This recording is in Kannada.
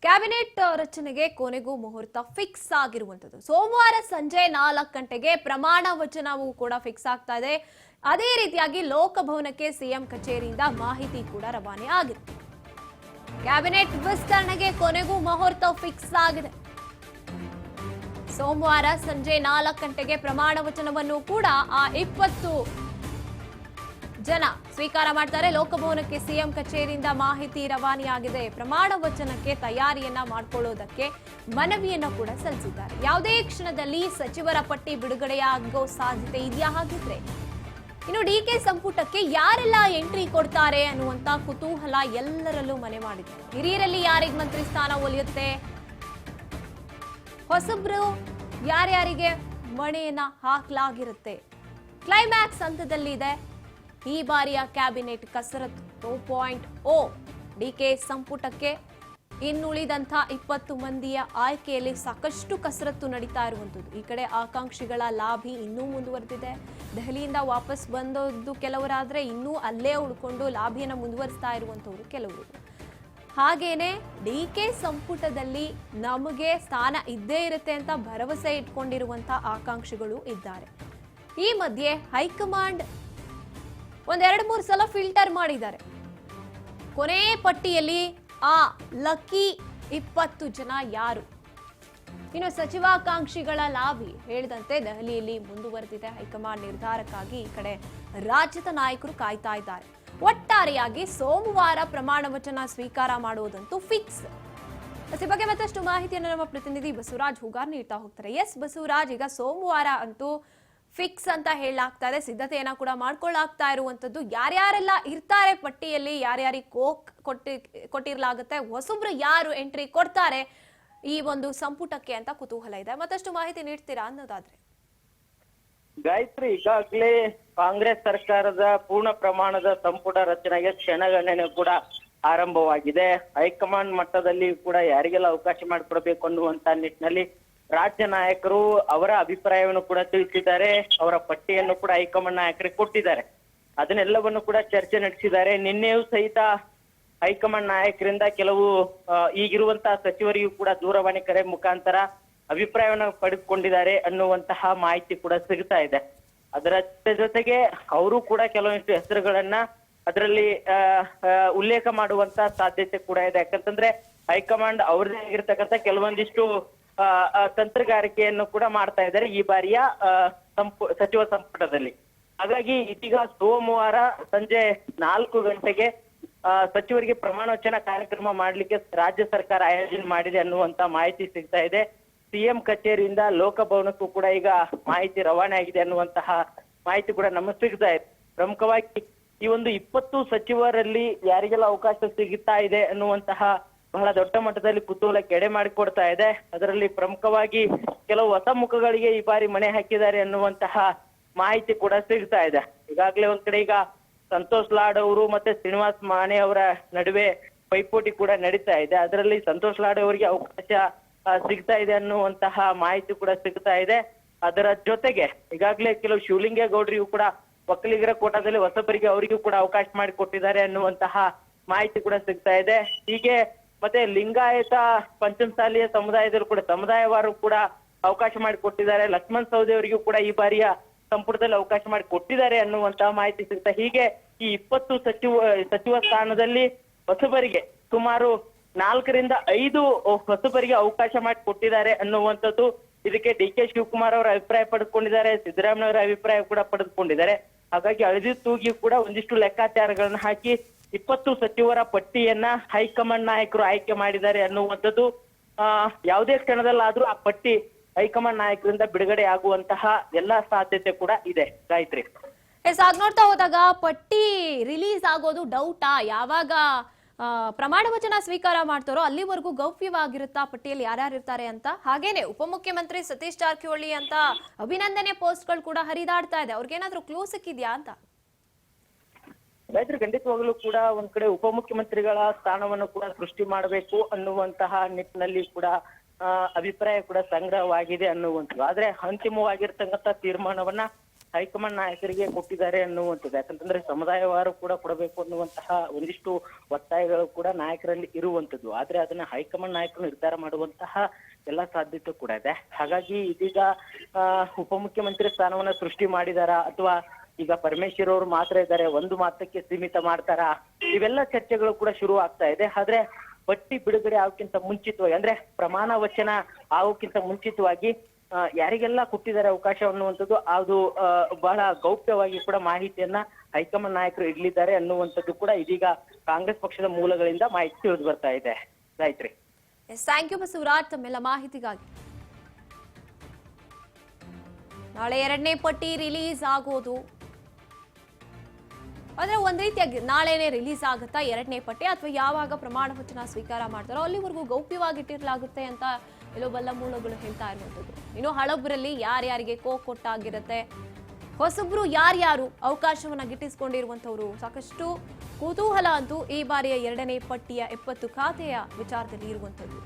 ಕ್ಯಾಬಿನೆಟ್ ರಚನೆಗೆ ಕೊನೆಗೂ ಮುಹೂರ್ತ ಫಿಕ್ಸ್ ಆಗಿರುವಂತದ್ದು. ಸೋಮವಾರ ಸಂಜೆ 4 ಗಂಟೆಗೆ ಪ್ರಮಾಣ ವಚನವೂ ಕೂಡ ಫಿಕ್ಸ್ ಆಗ್ತಾ ಇದೆ. ಅದೇ ರೀತಿಯಾಗಿ ಲೋಕಭವನಕ್ಕೆ ಸಿಎಂ ಕಚೇರಿಯಿಂದ ಮಾಹಿತಿ ಕೂಡ ರವಾನೆ ಆಗಿದೆ. ಕ್ಯಾಬಿನೆಟ್ ವಿಸ್ತರಣೆಗೆ ಕೊನೆಗೂ ಮುಹೂರ್ತ ಫಿಕ್ಸ್ ಆಗಿದೆ. ಸೋಮವಾರ ಸಂಜೆ 4 ಗಂಟೆಗೆ ಪ್ರಮಾಣ ವಚನವನ್ನು ಕೂಡ ಆ 20 ಜನ ಸ್ವೀಕಾರ ಮಾಡ್ತಾರೆ. ಲೋಕಭವನಕ್ಕೆ ಸಿಎಂ ಕಚೇರಿಯಿಂದ ಮಾಹಿತಿ ರವಾನೆಯಾಗಿದೆ. ಪ್ರಮಾಣ ವಚನಕ್ಕೆ ತಯಾರಿಯನ್ನ ಮಾಡಿಕೊಳ್ಳೋದಕ್ಕೆ ಮನವಿಯನ್ನ ಕೂಡ ಸಲ್ಲಿಸಿದ್ದಾರೆ. ಯಾವುದೇ ಕ್ಷಣದಲ್ಲಿ ಸಚಿವರ ಪಟ್ಟಿ ಬಿಡುಗಡೆಯಾಗೋ ಸಾಧ್ಯತೆ ಇದೆಯಾ? ಹಾಗಿದ್ರೆ ಇನ್ನು ಡಿಕೆ ಸಂಪುಟಕ್ಕೆ ಯಾರೆಲ್ಲ ಎಂಟ್ರಿ ಕೊಡ್ತಾರೆ ಅನ್ನುವಂತ ಕುತೂಹಲ ಎಲ್ಲರಲ್ಲೂ ಮನೆ ಮಾಡಿದೆ. ಹಿರಿಯರಲ್ಲಿ ಯಾರಿಗೆ ಮಂತ್ರಿ ಸ್ಥಾನ ಒಲಿಯುತ್ತೆ, ಹೊಸಬ್ರು ಯಾರ್ಯಾರಿಗೆ ಮಣೆಯನ್ನ ಹಾಕಲಾಗಿರುತ್ತೆ. ಕ್ಲೈಮ್ಯಾಕ್ಸ್ ಹಂತದಲ್ಲಿದೆ ಈ ಬಾರಿಯ ಕ್ಯಾಬಿನೆಟ್ ಕಸರತ್ತು 2.0. ಡಿಕೆ ಸಂಪುಟಕ್ಕೆ ಇನ್ನುಳಿದಂಥ 20 ಮಂದಿಯ ಆಯ್ಕೆಯಲ್ಲಿ ಸಾಕಷ್ಟು ಕಸರತ್ತು ನಡೀತಾ ಇರುವಂಥದ್ದು. ಈ ಕಡೆ ಆಕಾಂಕ್ಷಿಗಳ ಲಾಭಿ ಇನ್ನೂ ಮುಂದುವರೆದಿದೆ. ದೆಹಲಿಯಿಂದ ವಾಪಸ್ ಬಂದದ್ದು ಕೆಲವರಾದ್ರೆ ಇನ್ನೂ ಅಲ್ಲೇ ಉಳ್ಕೊಂಡು ಲಾಭಿಯನ್ನು ಮುಂದುವರಿಸ್ತಾ ಇರುವಂಥವ್ರು ಕೆಲವರು. ಹಾಗೇನೆ ಡಿಕೆ ಸಂಪುಟದಲ್ಲಿ ನಮಗೆ ಸ್ಥಾನ ಇದ್ದೇ ಇರುತ್ತೆ ಅಂತ ಭರವಸೆ ಇಟ್ಕೊಂಡಿರುವಂತ ಆಕಾಂಕ್ಷಿಗಳು ಇದ್ದಾರೆ. ಈ ಮಧ್ಯೆ ಹೈಕಮಾಂಡ್ 1-2-3 ಸಲ ಫಿಲ್ಟರ್ ಮಾಡಿದ್ದಾರೆ. ಕೊನೆ ಪಟ್ಟಿಯಲ್ಲಿ ಆ ಲಕ್ಕಿ 20 ಜನ ಯಾರು? ಇನ್ನು ಸಚಿವಾಕಾಂಕ್ಷಿಗಳ ಲಾಭಿ ಹೇಳಿದಂತೆ ದೆಹಲಿಯಲ್ಲಿ ಮುಂದುವರೆದಿದೆ. ಹೈಕಮಾಂಡ್ ನಿರ್ಧಾರಕ್ಕಾಗಿ ಈ ಕಡೆ ರಾಜ್ಯದ ನಾಯಕರು ಕಾಯ್ತಾ ಇದ್ದಾರೆ. ಒಟ್ಟಾರೆಯಾಗಿ ಸೋಮವಾರ ಪ್ರಮಾಣ ವಚನ ಸ್ವೀಕಾರ ಮಾಡುವುದಂತೂ ಫಿಕ್ಸ್. ಈ ಬಗ್ಗೆ ಮತ್ತಷ್ಟು ಮಾಹಿತಿಯನ್ನು ನಮ್ಮ ಪ್ರತಿನಿಧಿ ಬಸವರಾಜ್ ಹೂಗಾರ್ ನೀಡ್ತಾ ಹೋಗ್ತಾರೆ. ಎಸ್ ಬಸವರಾಜ್, ಈಗ ಸೋಮವಾರ ಅಂತೂ ಫಿಕ್ಸ್ ಅಂತ ಹೇಳಲಾಗ್ತಾ ಇದೆ. ಸಿದ್ಧತೆಯನ್ನ ಕೂಡ ಮಾಡ್ಕೊಳ್ಳಾಗ್ತಾ ಇರುವಂತದ್ದು. ಯಾರ್ಯಾರೆಲ್ಲ ಇರ್ತಾರೆ ಪಟ್ಟಿಯಲ್ಲಿ, ಯಾರ್ಯಾರಿಗೆ ಕೊಟ್ಟಿರ್ಲಾಗುತ್ತೆ, ಹೊಸಬ್ರು ಯಾರು ಎಂಟ್ರಿ ಕೊಡ್ತಾರೆ ಈ ಒಂದು ಸಂಪುಟಕ್ಕೆ ಅಂತ ಕುತೂಹಲ ಇದೆ. ಮತ್ತಷ್ಟು ಮಾಹಿತಿ ನೀಡ್ತೀರಾ ಅನ್ನೋದಾದ್ರೆ? ಗಾಯತ್ರಿ, ಈಗಾಗಲೇ ಕಾಂಗ್ರೆಸ್ ಸರ್ಕಾರದ ಪೂರ್ಣ ಪ್ರಮಾಣದ ಸಂಪುಟ ರಚನೆಗೆ ಕ್ಷಣಗಣನೆ ಕೂಡ ಆರಂಭವಾಗಿದೆ. ಹೈಕಮಾಂಡ್ ಮಟ್ಟದಲ್ಲಿ ಕೂಡ ಯಾರಿಗೆಲ್ಲ ಅವಕಾಶ ಮಾಡಿಕೊಡ್ಬೇಕು ಅನ್ನುವಂತ ನಿಟ್ಟಿನಲ್ಲಿ ರಾಜ್ಯ ನಾಯಕರು ಅವರ ಅಭಿಪ್ರಾಯವನ್ನು ಕೂಡ ತಿಳಿಸಿದ್ದಾರೆ. ಅವರ ಪಟ್ಟಿಯನ್ನು ಕೂಡ ಹೈಕಮಾಂಡ್ ನಾಯಕರಿಗೆ ಕೊಟ್ಟಿದ್ದಾರೆ. ಅದನ್ನೆಲ್ಲವನ್ನು ಕೂಡ ಚರ್ಚೆ ನಡೆಸಿದ್ದಾರೆ. ನಿನ್ನೆಯೂ ಸಹಿತ ಹೈಕಮಾಂಡ್ ನಾಯಕರಿಂದ ಕೆಲವು ಈಗಿರುವಂತಹ ಸಚಿವರಿಗೂ ಕೂಡ ದೂರವಾಣಿ ಕರೆ ಮುಖಾಂತರ ಅಭಿಪ್ರಾಯವನ್ನು ಪಡೆದುಕೊಂಡಿದ್ದಾರೆ ಅನ್ನುವಂತಹ ಮಾಹಿತಿ ಕೂಡ ಸಿಗ್ತಾ ಇದೆ. ಅದರ ಜೊತೆಗೆ ಅವರು ಕೂಡ ಕೆಲವೊಂದಿಷ್ಟು ಹೆಸರುಗಳನ್ನ ಅದರಲ್ಲಿ ಉಲ್ಲೇಖ ಮಾಡುವಂತ ಸಾಧ್ಯತೆ ಕೂಡ ಇದೆ. ಯಾಕಂತಂದ್ರೆ ಹೈಕಮಾಂಡ್ ಅವ್ರದೇ ಆಗಿರ್ತಕ್ಕಂಥ ಕೆಲವೊಂದಿಷ್ಟು ತಂತ್ರಗಾರಿಕೆಯನ್ನು ಕೂಡ ಮಾಡ್ತಾ ಇದ್ದಾರೆ ಈ ಬಾರಿಯ ಸಚಿವ ಸಂಪುಟದಲ್ಲಿ. ಹಾಗಾಗಿ ಇದೀಗ ಸೋಮವಾರ ಸಂಜೆ 4 ಗಂಟೆಗೆ ಸಚಿವರಿಗೆ ಪ್ರಮಾಣ ವಚನ ಕಾರ್ಯಕ್ರಮ ಮಾಡ್ಲಿಕ್ಕೆ ರಾಜ್ಯ ಸರ್ಕಾರ ಆಯೋಜನೆ ಮಾಡಿದೆ ಅನ್ನುವಂತ ಮಾಹಿತಿ ಸಿಗ್ತಾ ಇದೆ. ಸಿಎಂ ಕಚೇರಿಯಿಂದ ಲೋಕಭವನಕ್ಕೂ ಕೂಡ ಈಗ ಮಾಹಿತಿ ರವಾನೆ ಆಗಿದೆ ಅನ್ನುವಂತಹ ಮಾಹಿತಿ ಕೂಡ ನಮಗೆ ಸಿಗ್ತಾ ಇದೆ. ಪ್ರಮುಖವಾಗಿ ಈ ಒಂದು 20 ಸಚಿವರಲ್ಲಿ ಯಾರಿಗೆಲ್ಲ ಅವಕಾಶ ಸಿಗುತ್ತಾ ಇದೆ ಅನ್ನುವಂತಹ ಬಹಳ ದೊಡ್ಡ ಮಟ್ಟದಲ್ಲಿ ಕುತೂಹಲಕ್ಕೆ ಎಡೆ ಮಾಡಿಕೊಡ್ತಾ ಇದೆ. ಅದರಲ್ಲಿ ಪ್ರಮುಖವಾಗಿ ಕೆಲವು ಹೊಸ ಮುಖಗಳಿಗೆ ಈ ಬಾರಿ ಮಣೆ ಹಾಕಿದ್ದಾರೆ ಅನ್ನುವಂತಹ ಮಾಹಿತಿ ಕೂಡ ಸಿಗ್ತಾ ಇದೆ. ಈಗಾಗಲೇ ಒಂದ್ ಕಡೆ ಈಗ ಸಂತೋಷ್ ಲಾಡ್ ಅವರು ಮತ್ತೆ ಶ್ರೀನಿವಾಸ್ ಮಾನೆ ಅವರ ನಡುವೆ ಪೈಪೋಟಿ ಕೂಡ ನಡೀತಾ ಇದೆ. ಅದರಲ್ಲಿ ಸಂತೋಷ್ ಲಾಡ್ ಅವರಿಗೆ ಅವಕಾಶ ಸಿಗ್ತಾ ಇದೆ ಅನ್ನುವಂತಹ ಮಾಹಿತಿ ಕೂಡ ಸಿಗ್ತಾ ಇದೆ. ಅದರ ಜೊತೆಗೆ ಈಗಾಗಲೇ ಕೆಲವು ಶಿವಲಿಂಗೇಗೌಡರಿಗೂ ಕೂಡ ಒಕ್ಕಲಿಗರ ಕೋಟಾದಲ್ಲಿ ಹೊಸಬರಿಗೆ ಅವರಿಗೂ ಕೂಡ ಅವಕಾಶ ಮಾಡಿ ಕೊಟ್ಟಿದ್ದಾರೆ ಅನ್ನುವಂತಹ ಮಾಹಿತಿ ಕೂಡ ಸಿಗ್ತಾ ಇದೆ. ಹೀಗೆ ಮತ್ತೆ ಲಿಂಗಾಯತ ಪಂಚಮಸಾಲಿಯ ಸಮುದಾಯದಲ್ಲೂ ಕೂಡ ಸಮುದಾಯವಾರು ಕೂಡ ಅವಕಾಶ ಮಾಡಿ ಕೊಟ್ಟಿದ್ದಾರೆ. ಲಕ್ಷ್ಮಣ್ ಸವದಿ ಅವರಿಗೂ ಕೂಡ ಈ ಬಾರಿಯ ಸಂಪುಟದಲ್ಲಿ ಅವಕಾಶ ಮಾಡಿ ಕೊಟ್ಟಿದ್ದಾರೆ ಅನ್ನುವಂತಹ ಮಾಹಿತಿ ಸಿಗ್ತಾ. ಹೀಗೆ ಈ 20 ಸಚಿವ ಸ್ಥಾನದಲ್ಲಿ ಹೊಸಬರಿಗೆ ಸುಮಾರು 4-5 ಹೊಸಬರಿಗೆ ಅವಕಾಶ ಮಾಡಿ ಕೊಟ್ಟಿದ್ದಾರೆ ಅನ್ನುವಂಥದ್ದು. ಇದಕ್ಕೆ ಡಿಕೆ ಶಿವಕುಮಾರ್ ಅವರ ಅಭಿಪ್ರಾಯ ಪಡೆದುಕೊಂಡಿದ್ದಾರೆ, ಸಿದ್ದರಾಮಯ್ಯ ಅವರ ಅಭಿಪ್ರಾಯ ಕೂಡ ಪಡೆದುಕೊಂಡಿದ್ದಾರೆ. ಹಾಗಾಗಿ ಅಳದಿ ತೂಗಿ ಕೂಡ ಒಂದಿಷ್ಟು ಲೆಕ್ಕಾಚಾರಗಳನ್ನ ಹಾಕಿ 20 ಸಚಿವರ ಪಟ್ಟಿಯನ್ನ ಹೈಕಮಾಂಡ್ ನಾಯಕರು ಆಯ್ಕೆ ಮಾಡಿದ್ದಾರೆ ಅನ್ನುವಂಥದ್ದು. ಯಾವುದೇ ಕ್ಷಣದಲ್ಲಾದ್ರೂ ಆ ಪಟ್ಟಿ ಹೈಕಮಾಂಡ್ ನಾಯಕರಿಂದ ಬಿಡುಗಡೆ ಆಗುವಂತಹ ಎಲ್ಲಾ ಸಾಧ್ಯತೆ ಕೂಡ ಇದೆ. ಗಾಯತ್ರಿ, ನೋಡ್ತಾ ಹೋದಾಗ ಪಟ್ಟಿ ರಿಲೀಸ್ ಆಗೋದು ಡೌಟಾ? ಯಾವಾಗ ಪ್ರಮಾಣ ವಚನ ಸ್ವೀಕಾರ ಮಾಡ್ತಾರೋ ಅಲ್ಲಿವರೆಗೂ ಗೌಪ್ಯವಾಗಿರುತ್ತಾ ಪಟ್ಟಿಯಲ್ಲಿ ಯಾರ್ಯಾರು ಇರ್ತಾರೆ ಅಂತ? ಹಾಗೇನೆ ಉಪಮುಖ್ಯಮಂತ್ರಿ ಸತೀಶ್ ಜಾರಕಿಹೊಳಿ ಅಂತ ಅಭಿನಂದನೆ ಪೋಸ್ಟ್ಗಳು ಕೂಡ ಹರಿದಾಡ್ತಾ ಇದೆ. ಅವ್ರಿಗೇನಾದ್ರೂ ಕ್ಲೂ ಸಿಕ್ಕಿದ್ಯಾ ಅಂತ? ರೈತರು ಖಂಡಿತವಾಗ್ಲೂ ಕೂಡ ಒಂದ್ ಕಡೆ ಉಪಮುಖ್ಯಮಂತ್ರಿಗಳ ಸ್ಥಾನವನ್ನು ಕೂಡ ಸೃಷ್ಟಿ ಮಾಡಬೇಕು ಅನ್ನುವಂತಹ ನಿಟ್ಟಿನಲ್ಲಿ ಕೂಡ ಅಭಿಪ್ರಾಯ ಕೂಡ ಸಂಗ್ರಹವಾಗಿದೆ ಅನ್ನುವಂಥದ್ದು. ಆದ್ರೆ ಅಂತಿಮವಾಗಿರ್ತಕ್ಕಂಥ ತೀರ್ಮಾನವನ್ನ ಹೈಕಮಾಂಡ್ ನಾಯಕರಿಗೆ ಕೊಟ್ಟಿದ್ದಾರೆ ಅನ್ನುವಂಥದ್ದು. ಯಾಕಂತಂದ್ರೆ ಸಮುದಾಯವಾರು ಕೂಡ ಕೊಡಬೇಕು ಅನ್ನುವಂತಹ ಒಂದಿಷ್ಟು ಒತ್ತಾಯಗಳು ಕೂಡ ನಾಯಕರಲ್ಲಿ ಇರುವಂತದ್ದು. ಆದ್ರೆ ಅದನ್ನ ಹೈಕಮಾಂಡ್ ನಾಯಕರು ನಿರ್ಧಾರ ಮಾಡುವಂತಹ ಎಲ್ಲಾ ಸಾಧ್ಯತೆ ಕೂಡ ಇದೆ. ಹಾಗಾಗಿ ಇದೀಗ ಉಪಮುಖ್ಯಮಂತ್ರಿ ಸ್ಥಾನವನ್ನ ಸೃಷ್ಟಿ ಮಾಡಿದಾರ ಅಥವಾ ಈಗ ಪರಮೇಶ್ವರ್ ಅವರು ಮಾತ್ರ ಇದ್ದಾರೆ, ಒಂದು ಮಾತಕ್ಕೆ ಸೀಮಿತ ಮಾಡ್ತಾರ, ಇವೆಲ್ಲ ಚರ್ಚೆಗಳು ಕೂಡ ಶುರು ಆಗ್ತಾ ಇದೆ. ಆದ್ರೆ ಪಟ್ಟಿ ಬಿಡುಗಡೆ ಆಗೋಕ್ಕಿಂತ ಮುಂಚಿತವಾಗಿ ಅಂದ್ರೆ ಪ್ರಮಾಣ ವಚನ ಆಗೋಕ್ಕಿಂತ ಮುಂಚಿತವಾಗಿ ಯಾರಿಗೆಲ್ಲ ಕೊಟ್ಟಿದ್ದಾರೆ ಅವಕಾಶ ಅನ್ನುವಂಥದ್ದು ಅದು ಬಹಳ ಗೌಪ್ಯವಾಗಿ ಕೂಡ ಮಾಹಿತಿಯನ್ನ ಹೈಕಮಾಂಡ್ ನಾಯಕರು ಇಡ್ಲಿದ್ದಾರೆ ಅನ್ನುವಂಥದ್ದು ಕೂಡ ಇದೀಗ ಕಾಂಗ್ರೆಸ್ ಪಕ್ಷದ ಮೂಲಗಳಿಂದ ಮಾಹಿತಿ ತಿಳಿದು ಬರ್ತಾ ಇದೆ. ಗಾಯತ್ರಿ, ಥ್ಯಾಂಕ್ ಯು ಬಸವರಾಜ್ ತಮ್ಮೆಲ್ಲ ಮಾಹಿತಿಗಾಗಿ. ನಾಳೆ 2ನೇ ಪಟ್ಟಿ ರಿಲೀಸ್ ಆಗೋದು ಅಂದ್ರೆ ಒಂದ್ ರೀತಿಯಾಗಿ ನಾಳೆನೆ ರಿಲೀಸ್ ಆಗುತ್ತಾ 2ನೇ ಪಟ್ಟಿ, ಅಥವಾ ಯಾವಾಗ ಪ್ರಮಾಣ ವಚನ ಸ್ವೀಕಾರ ಮಾಡ್ತಾರೋ ಅಲ್ಲಿವರೆಗೂ ಗೌಪ್ಯವಾಗಿಟ್ಟಿರ್ಲಾಗುತ್ತೆ ಅಂತ ಎಲ್ಲೋ ಬಲ್ಲ ಮೂಲಗಳು ಹೇಳ್ತಾ ಇರುವಂತದ್ದು. ಇನ್ನು ಹಳಬ್ರಲ್ಲಿ ಯಾರ್ಯಾರಿಗೆ ಕೊಟ್ಟಾಗಿರುತ್ತೆ, ಹೊಸಬ್ರು ಯಾರ್ಯಾರು ಅವಕಾಶವನ್ನ ಗಿಟ್ಟಿಸಿಕೊಂಡಿರುವಂತವ್ರು, ಸಾಕಷ್ಟು ಕುತೂಹಲ ಅಂತೂ ಈ ಬಾರಿಯ 2ನೇ ಪಟ್ಟಿಯ 70 ಖಾತೆಯ ವಿಚಾರದಲ್ಲಿ ಇರುವಂತದ್ದು.